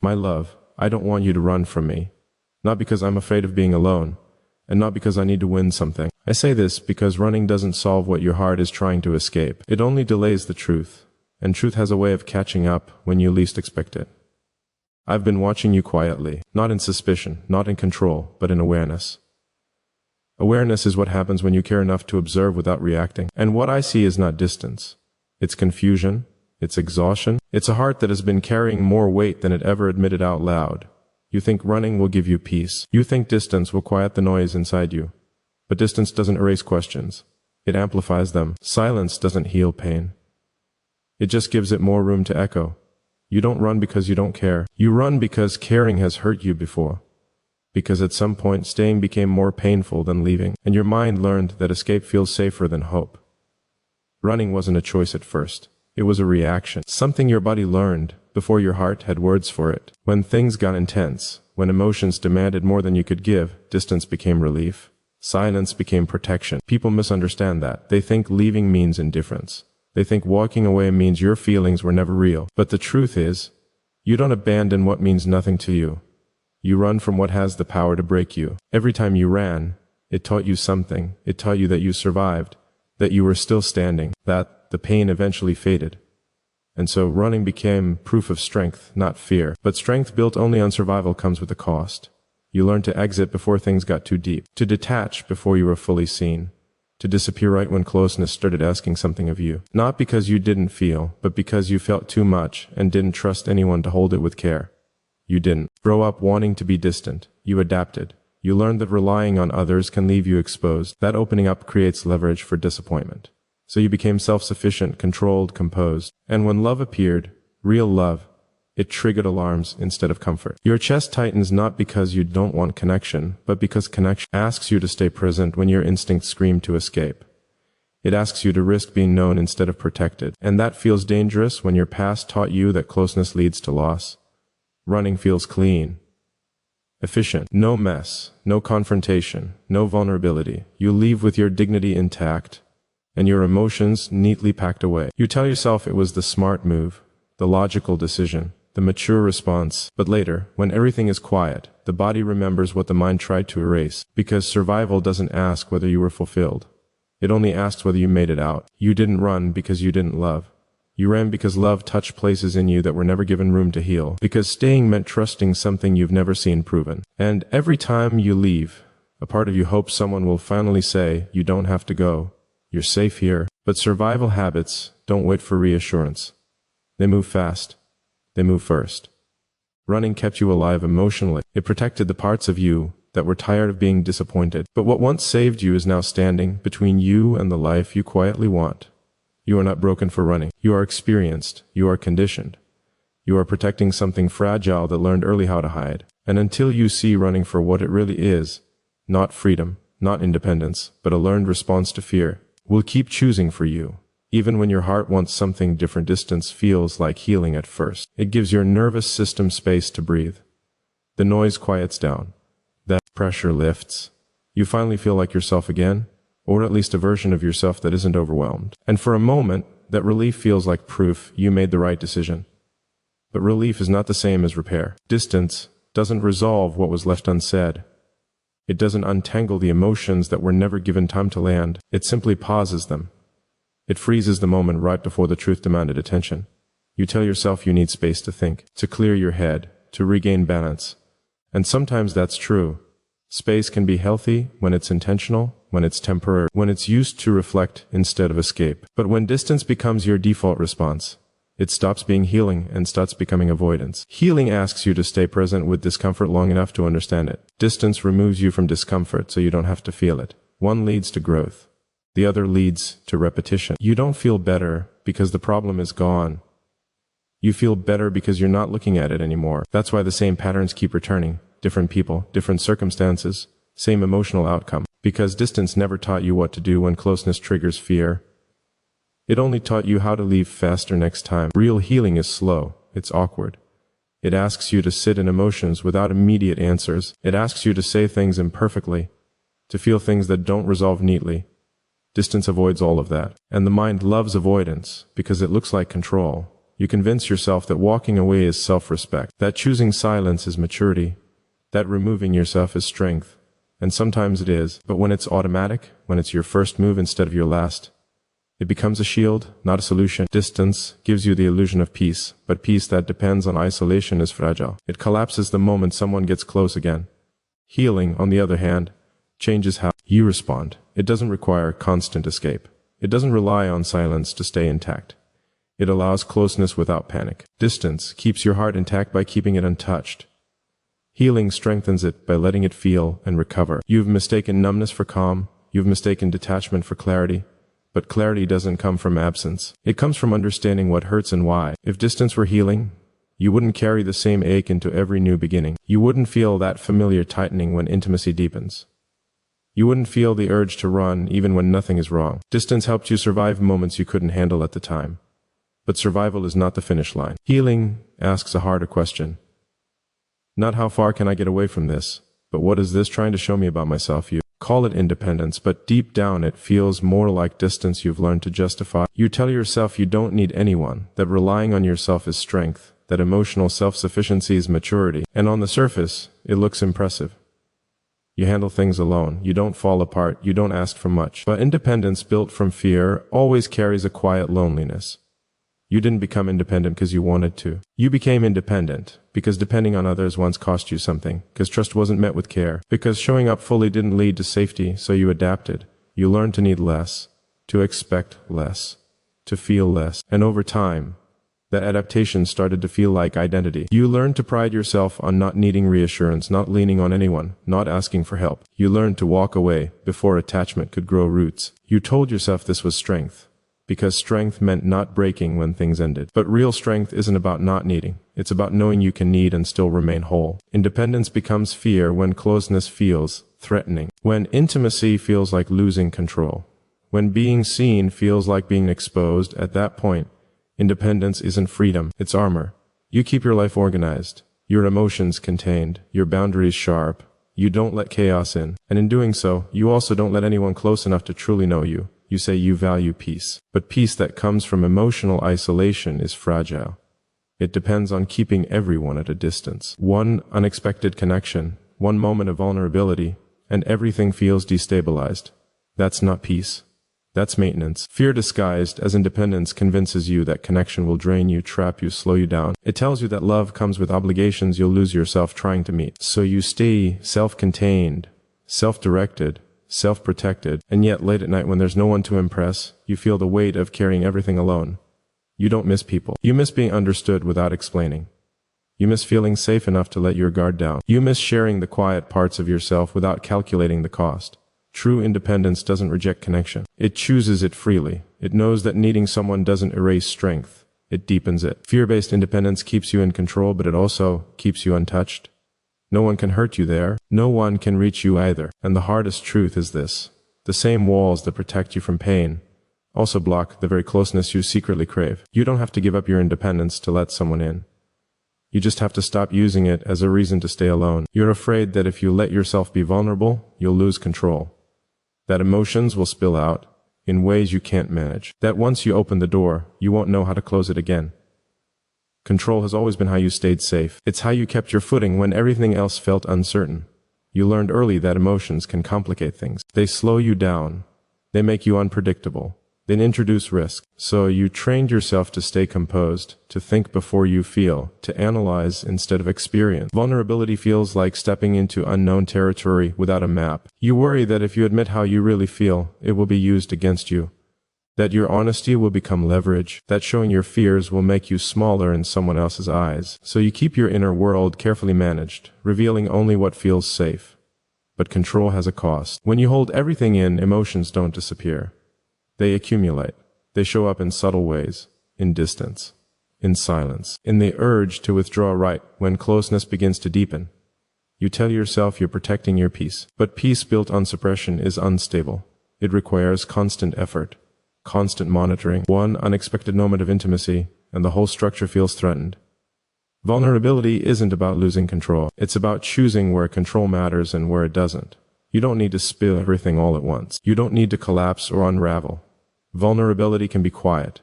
My love, I don't want you to run from me. Not because I'm afraid of being alone, and not because I need to win something. I say this because running doesn't solve what your heart is trying to escape. It only delays the truth, and truth has a way of catching up when you least expect it. I've been watching you quietly, not in suspicion, not in control, but in awareness. Awareness is what happens when you care enough to observe without reacting. And what I see is not distance. It's confusion. It's exhaustion. It's a heart that has been carrying more weight than it ever admitted out loud. You think running will give you peace. You think distance will quiet the noise inside you. But distance doesn't erase questions. It amplifies them. Silence doesn't heal pain. It just gives it more room to echo. You don't run because you don't care. You run because caring has hurt you before. Because at some point staying became more painful than leaving, and your mind learned that escape feels safer than hope. Running wasn't a choice at first. It was a reaction. Something your body learned before your heart had words for it. When things got intense, when emotions demanded more than you could give, distance became relief. Silence became protection. People misunderstand that. They think leaving means indifference. They think walking away means your feelings were never real. But the truth is, you don't abandon what means nothing to you. You run from what has the power to break you. Every time you ran, it taught you something. It taught you that you survived, that you were still standing, that the pain eventually faded. And so running became proof of strength, not fear. But strength built only on survival comes with a cost. You learned to exit before things got too deep, to detach before you were fully seen, to disappear right when closeness started asking something of you. Not because you didn't feel, but because you felt too much and didn't trust anyone to hold it with care. You didn't grow up wanting to be distant. You adapted. You learned that relying on others can leave you exposed. That opening up creates leverage for disappointment. So you became self-sufficient, controlled, composed. And when love appeared, real love, it triggered alarms instead of comfort. Your chest tightens not because you don't want connection, but because connection asks you to stay present when your instincts scream to escape. It asks you to risk being known instead of protected. And that feels dangerous when your past taught you that closeness leads to loss. Running feels clean, efficient, no mess, no confrontation, no vulnerability. You leave with your dignity intact and your emotions neatly packed away. You tell yourself it was the smart move, the logical decision, the mature response. But later, when everything is quiet, the body remembers what the mind tried to erase, because survival doesn't ask whether you were fulfilled. It only asks whether you made it out. You didn't run because you didn't love. You ran because love touched places in you that were never given room to heal, because staying meant trusting something you've never seen proven. And every time you leave, a part of you hopes someone will finally say, you don't have to go, you're safe here. But survival habits don't wait for reassurance. They move fast. They move first. Running kept you alive emotionally. It protected the parts of you that were tired of being disappointed. But what once saved you is now standing between you and the life you quietly want. You are not broken for running. You are experienced. You are conditioned. You are protecting something fragile that learned early how to hide. And until you see running for what it really is, not freedom, not independence, but a learned response to fear, will keep choosing for you. Even when your heart wants something different, distance feels like healing at first. It gives your nervous system space to breathe. The noise quiets down. That pressure lifts. You finally feel like yourself again. Or at least a version of yourself that isn't overwhelmed. And for a moment, that relief feels like proof you made the right decision. But relief is not the same as repair. Distance doesn't resolve what was left unsaid. It doesn't untangle the emotions that were never given time to land. It simply pauses them. It freezes the moment right before the truth demanded attention. You tell yourself you need space to think, to clear your head, to regain balance. And sometimes that's true. Space can be healthy when it's intentional, when it's temporary, when it's used to reflect instead of escape. But when distance becomes your default response, it stops being healing and starts becoming avoidance. Healing asks you to stay present with discomfort long enough to understand it. Distance removes you from discomfort so you don't have to feel it. One leads to growth. The other leads to repetition. You don't feel better because the problem is gone. You feel better because you're not looking at it anymore. That's why the same patterns keep returning. Different people, different circumstances, same emotional outcome. Because distance never taught you what to do when closeness triggers fear. It only taught you how to leave faster next time. Real healing is slow. It's awkward. It asks you to sit in emotions without immediate answers. It asks you to say things imperfectly, to feel things that don't resolve neatly. Distance avoids all of that. And the mind loves avoidance because it looks like control. You convince yourself that walking away is self-respect, that choosing silence is maturity, that removing yourself is strength. And sometimes it is, but when it's automatic, when it's your first move instead of your last, it becomes a shield, not a solution. Distance gives you the illusion of peace, but peace that depends on isolation is fragile. It collapses the moment someone gets close again. Healing, on the other hand, changes how you respond. It doesn't require constant escape. It doesn't rely on silence to stay intact. It allows closeness without panic. Distance keeps your heart intact by keeping it untouched. Healing strengthens it by letting it feel and recover. You've mistaken numbness for calm. You've mistaken detachment for clarity. But clarity doesn't come from absence. It comes from understanding what hurts and why. If distance were healing, you wouldn't carry the same ache into every new beginning. You wouldn't feel that familiar tightening when intimacy deepens. You wouldn't feel the urge to run even when nothing is wrong. Distance helped you survive moments you couldn't handle at the time. But survival is not the finish line. Healing asks a harder question. Not how far can I get away from this, but what is this trying to show me about myself? You call it independence, but deep down it feels more like distance you've learned to justify. You tell yourself you don't need anyone, that relying on yourself is strength, that emotional self-sufficiency is maturity, and on the surface, it looks impressive. You handle things alone, you don't fall apart, you don't ask for much. But independence built from fear always carries a quiet loneliness. You didn't become independent because you wanted to. You became independent because depending on others once cost you something, because trust wasn't met with care, because showing up fully didn't lead to safety, so you adapted. You learned to need less, to expect less, to feel less. And over time, that adaptation started to feel like identity. You learned to pride yourself on not needing reassurance, not leaning on anyone, not asking for help. You learned to walk away before attachment could grow roots. You told yourself this was strength, because strength meant not breaking when things ended. But real strength isn't about not needing. It's about knowing you can need and still remain whole. Independence becomes fear when closeness feels threatening, when intimacy feels like losing control, when being seen feels like being exposed. At that point, independence isn't freedom, it's armor. You keep your life organized, your emotions contained, your boundaries sharp. You don't let chaos in. And in doing so, you also don't let anyone close enough to truly know you. You say you value peace. But peace that comes from emotional isolation is fragile. It depends on keeping everyone at a distance. One unexpected connection, one moment of vulnerability, and everything feels destabilized. That's not peace. That's maintenance. Fear disguised as independence convinces you that connection will drain you, trap you, slow you down. It tells you that love comes with obligations you'll lose yourself trying to meet. So you stay self-contained, self-directed, self-protected, and yet late at night when there's no one to impress, you feel the weight of carrying everything alone. You don't miss people. You miss being understood without explaining. You miss feeling safe enough to let your guard down. You miss sharing the quiet parts of yourself without calculating the cost. True independence doesn't reject connection. It chooses it freely. It knows that needing someone doesn't erase strength. It deepens it. Fear-based independence keeps you in control, but it also keeps you untouched. No one can hurt you there. No one can reach you either. And the hardest truth is this. The same walls that protect you from pain also block the very closeness you secretly crave. You don't have to give up your independence to let someone in. You just have to stop using it as a reason to stay alone. You're afraid that if you let yourself be vulnerable, you'll lose control. That emotions will spill out in ways you can't manage. That once you open the door, you won't know how to close it again. Control has always been how you stayed safe. It's how you kept your footing when everything else felt uncertain. You learned early that emotions can complicate things. They slow you down. They make you unpredictable. They introduce risk. So you trained yourself to stay composed, to think before you feel, to analyze instead of experience. Vulnerability feels like stepping into unknown territory without a map. You worry that if you admit how you really feel, it will be used against you. That your honesty will become leverage. That showing your fears will make you smaller in someone else's eyes. So you keep your inner world carefully managed, revealing only what feels safe. But control has a cost. When you hold everything in, emotions don't disappear. They accumulate. They show up in subtle ways, in distance, in silence, in the urge to withdraw right when closeness begins to deepen. You tell yourself you're protecting your peace. But peace built on suppression is unstable. It requires constant effort, constant monitoring. One unexpected moment of intimacy, and the whole structure feels threatened. Vulnerability isn't about losing control. It's about choosing where control matters and where it doesn't. You don't need to spill everything all at once. You don't need to collapse or unravel. Vulnerability can be quiet.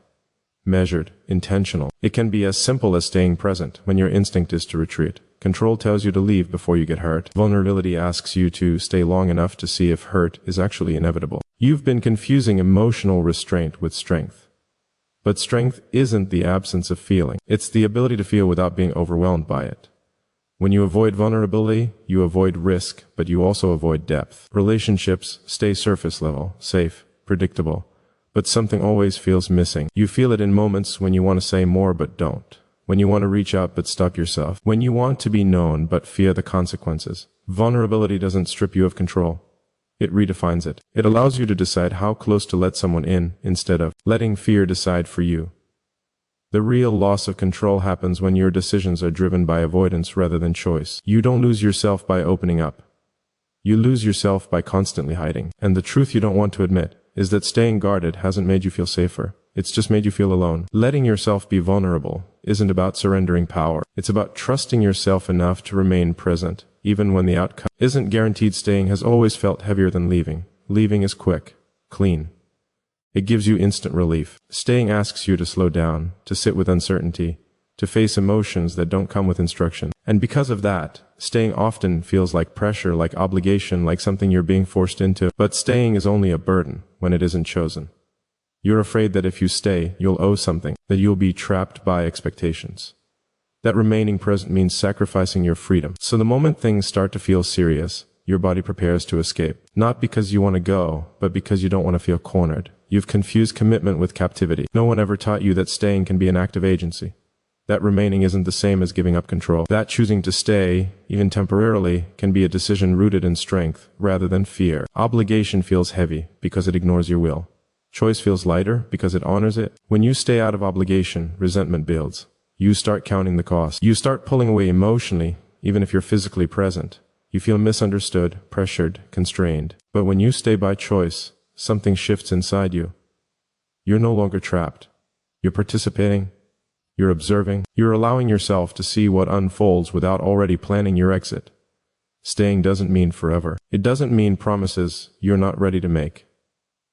measured, intentional. It can be as simple as staying present when your instinct is to retreat. Control tells you to leave before you get hurt. Vulnerability asks you to stay long enough to see if hurt is actually inevitable. You've been confusing emotional restraint with strength. But strength isn't the absence of feeling. It's the ability to feel without being overwhelmed by it. When you avoid vulnerability, you avoid risk, but you also avoid depth. Relationships stay surface level, safe, predictable, but something always feels missing. You feel it in moments when you want to say more but don't. When you want to reach out but stop yourself. When you want to be known but fear the consequences. Vulnerability doesn't strip you of control. It redefines it. It allows you to decide how close to let someone in instead of letting fear decide for you. The real loss of control happens when your decisions are driven by avoidance rather than choice. You don't lose yourself by opening up. You lose yourself by constantly hiding. And the truth you don't want to admit is that staying guarded hasn't made you feel safer. It's just made you feel alone. Letting yourself be vulnerable isn't about surrendering power. It's about trusting yourself enough to remain present, even when the outcome isn't guaranteed. Staying has always felt heavier than leaving. Leaving is quick, clean. It gives you instant relief. Staying asks you to slow down, to sit with uncertainty, to face emotions that don't come with instruction. And because of that, staying often feels like pressure, like obligation, like something you're being forced into. But staying is only a burden when it isn't chosen. You're afraid that if you stay, you'll owe something, that you'll be trapped by expectations. That remaining present means sacrificing your freedom. So the moment things start to feel serious, your body prepares to escape. Not because you want to go, but because you don't want to feel cornered. You've confused commitment with captivity. No one ever taught you that staying can be an act of agency. That remaining isn't the same as giving up control. That choosing to stay, even temporarily, can be a decision rooted in strength rather than fear. Obligation feels heavy because it ignores your will. Choice feels lighter because it honors it. When you stay out of obligation, resentment builds. You start counting the cost. You start pulling away emotionally, even if you're physically present. You feel misunderstood, pressured, constrained. But when you stay by choice, something shifts inside you. You're no longer trapped. You're participating. You're observing. You're allowing yourself to see what unfolds without already planning your exit. Staying doesn't mean forever. It doesn't mean promises you're not ready to make.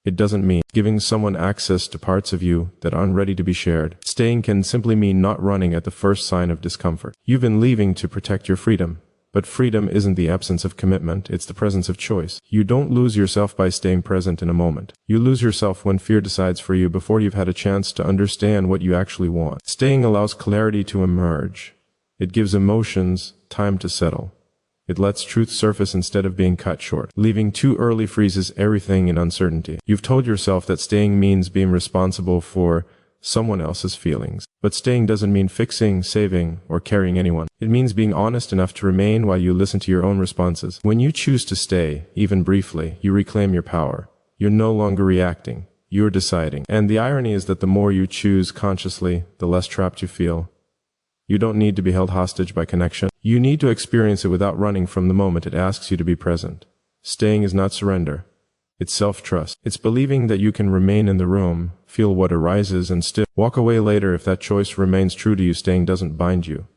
It doesn't mean giving someone access to parts of you that aren't ready to be shared. Staying can simply mean not running at the first sign of discomfort. You've been leaving to protect your freedom. But freedom isn't the absence of commitment, it's the presence of choice. You don't lose yourself by staying present in a moment. You lose yourself when fear decides for you before you've had a chance to understand what you actually want. Staying allows clarity to emerge. It gives emotions time to settle. It lets truth surface instead of being cut short. Leaving too early freezes everything in uncertainty. You've told yourself that staying means being responsible for someone else's feelings. But staying doesn't mean fixing, saving, or carrying anyone. It means being honest enough to remain while you listen to your own responses. When you choose to stay, even briefly, you reclaim your power. You're no longer reacting. You're deciding. And the irony is that the more you choose consciously, the less trapped you feel. You don't need to be held hostage by connection. You need to experience it without running from the moment it asks you to be present. Staying is not surrender. It's self-trust. It's believing that you can remain in the room, feel what arises, and still walk away later if that choice remains true to you. Staying doesn't bind you.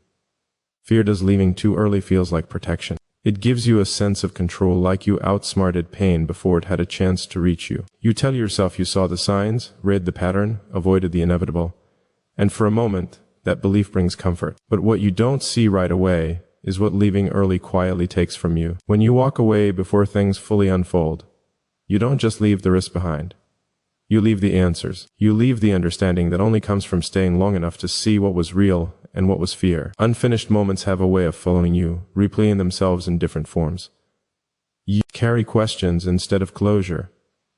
Fear does. Leaving too early feels like protection. It gives you a sense of control, like you outsmarted pain before it had a chance to reach you. You tell yourself you saw the signs, read the pattern, avoided the inevitable. And for a moment, that belief brings comfort. But what you don't see right away is what leaving early quietly takes from you. When you walk away before things fully unfold, you don't just leave the risk behind. You leave the answers. You leave the understanding that only comes from staying long enough to see what was real and what was fear. Unfinished moments have a way of following you, replaying themselves in different forms. You carry questions instead of closure.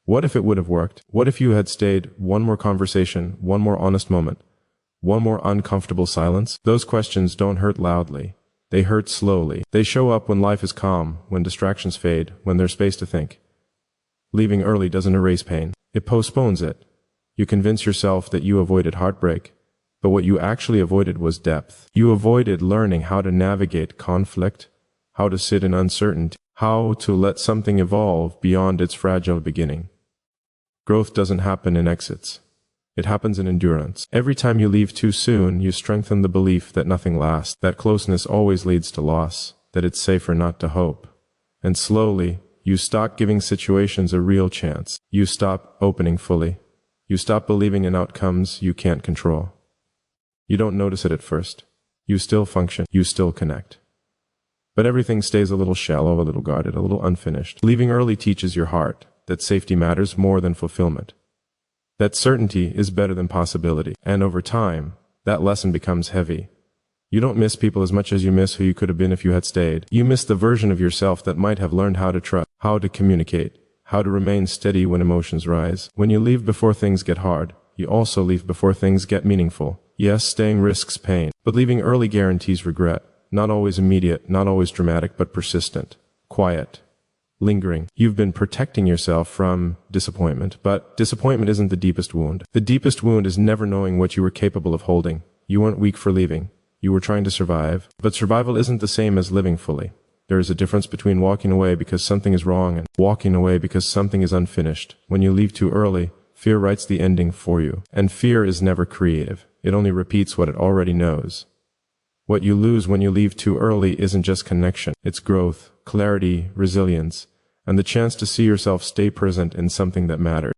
What if it would have worked? What if you had stayed? One more conversation, one more honest moment, one more uncomfortable silence? Those questions don't hurt loudly. They hurt slowly. They show up when life is calm, when distractions fade, when there's space to think. Leaving early doesn't erase pain. It postpones it. You convince yourself that you avoided heartbreak, but what you actually avoided was depth. You avoided learning how to navigate conflict, how to sit in uncertainty, how to let something evolve beyond its fragile beginning. Growth doesn't happen in exits. It happens in endurance. Every time you leave too soon, you strengthen the belief that nothing lasts, that closeness always leads to loss, that it's safer not to hope. And slowly, you stop giving situations a real chance. You stop opening fully. You stop believing in outcomes you can't control. You don't notice it at first. You still function. You still connect. But everything stays a little shallow, a little guarded, a little unfinished. Leaving early teaches your heart that safety matters more than fulfillment. That certainty is better than possibility. And over time, that lesson becomes heavy. You don't miss people as much as you miss who you could have been if you had stayed. You miss the version of yourself that might have learned how to trust, how to communicate, how to remain steady when emotions rise. When you leave before things get hard, you also leave before things get meaningful. Yes, staying risks pain, but leaving early guarantees regret. Not always immediate, not always dramatic, but persistent, quiet, lingering. You've been protecting yourself from disappointment, but disappointment isn't the deepest wound. The deepest wound is never knowing what you were capable of holding. You weren't weak for leaving. You were trying to survive, but survival isn't the same as living fully. There is a difference between walking away because something is wrong and walking away because something is unfinished. When you leave too early, fear writes the ending for you. And fear is never creative. It only repeats what it already knows. What you lose when you leave too early isn't just connection. It's growth, clarity, resilience, and the chance to see yourself stay present in something that matters.